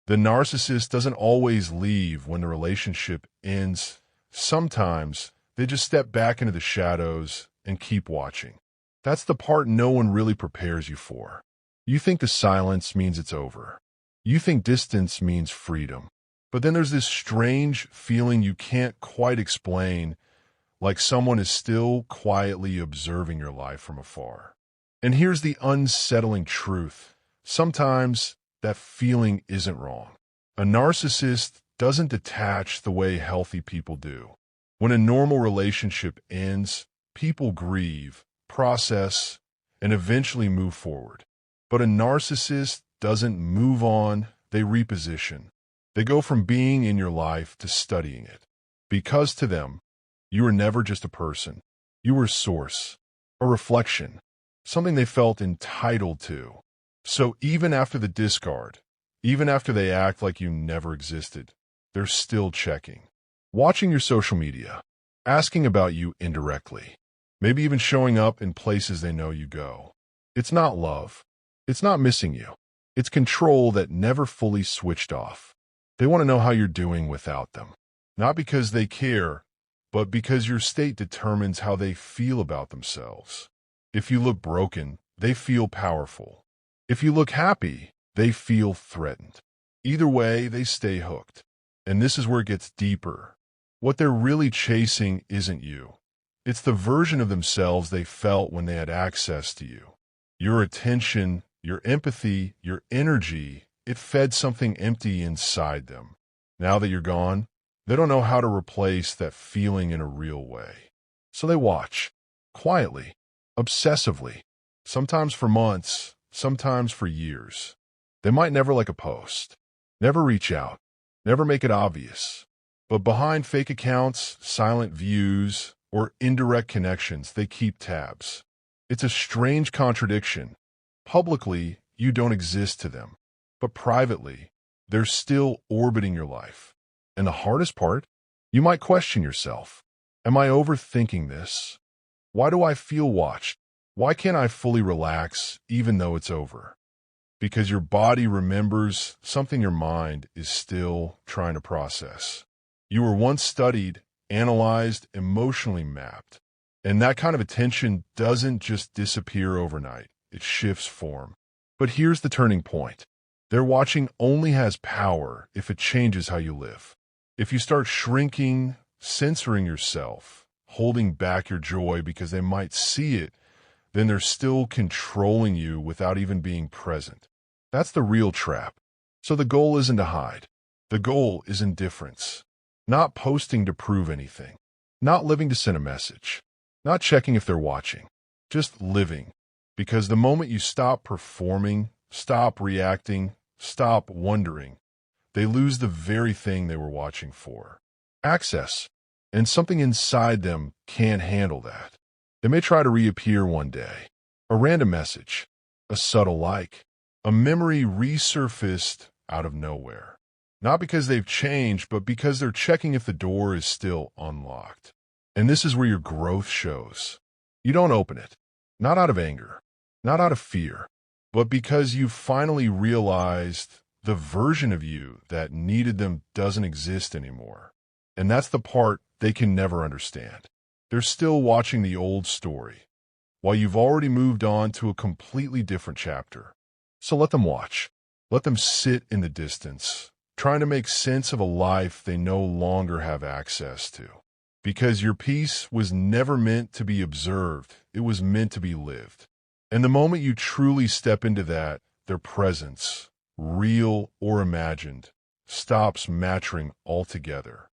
The narcissist doesn't always leave when the relationship ends. Sometimes they just step back into the shadows and keep watching. That's the part no one really prepares you for. You think the silence means it's over. You think distance means freedom. But then there's this strange feeling you can't quite explain, like someone is still quietly observing your life from afar. And here's the unsettling truth. Sometimes that feeling isn't wrong. A narcissist doesn't detach the way healthy people do. When a normal relationship ends, people grieve, process, and eventually move forward. But a narcissist doesn't move on, they reposition. They go from being in your life to studying it. Because to them, you were never just a person. You were a source, a reflection, something they felt entitled to. So even after the discard, even after they act like you never existed, they're still checking. Watching your social media, asking about you indirectly, maybe even showing up in places they know you go. It's not love. It's not missing you. It's control that never fully switched off. They want to know how you're doing without them. Not because they care, but because your state determines how they feel about themselves. If you look broken, they feel powerful. If you look happy, they feel threatened. Either way, they stay hooked. And this is where it gets deeper. What they're really chasing isn't you. It's the version of themselves they felt when they had access to you. Your attention, your empathy, your energy, it fed something empty inside them. Now that you're gone, they don't know how to replace that feeling in a real way. So they watch, quietly, obsessively, sometimes for months, sometimes for years. They might never like a post, never reach out, never make it obvious. But behind fake accounts, silent views, or indirect connections, they keep tabs. It's a strange contradiction. Publicly, you don't exist to them, but privately, they're still orbiting your life. And the hardest part, you might question yourself. Am I overthinking this? Why do I feel watched? Why can't I fully relax even though it's over? Because your body remembers something your mind is still trying to process. You were once studied, analyzed, emotionally mapped. And that kind of attention doesn't just disappear overnight. It shifts form. But here's the turning point. Their watching only has power if it changes how you live. If you start shrinking, censoring yourself, holding back your joy because they might see it, then they're still controlling you without even being present. That's the real trap. So the goal isn't to hide. The goal is indifference. Not posting to prove anything. Not living to send a message. Not checking if they're watching. Just living. Because the moment you stop performing, stop reacting, stop wondering, they lose the very thing they were watching for. Access. And something inside them can't handle that. They may try to reappear one day. A random message. A subtle like. A memory resurfaced out of nowhere. Not because they've changed, but because they're checking if the door is still unlocked. And this is where your growth shows. You don't open it. Not out of anger. Not out of fear. But because you've finally realized the version of you that needed them doesn't exist anymore. And that's the part they can never understand. They're still watching the old story, while you've already moved on to a completely different chapter. So let them watch. Let them sit in the distance, trying to make sense of a life they no longer have access to. Because your peace was never meant to be observed, it was meant to be lived. And the moment you truly step into that, their presence, real or imagined, stops mattering altogether.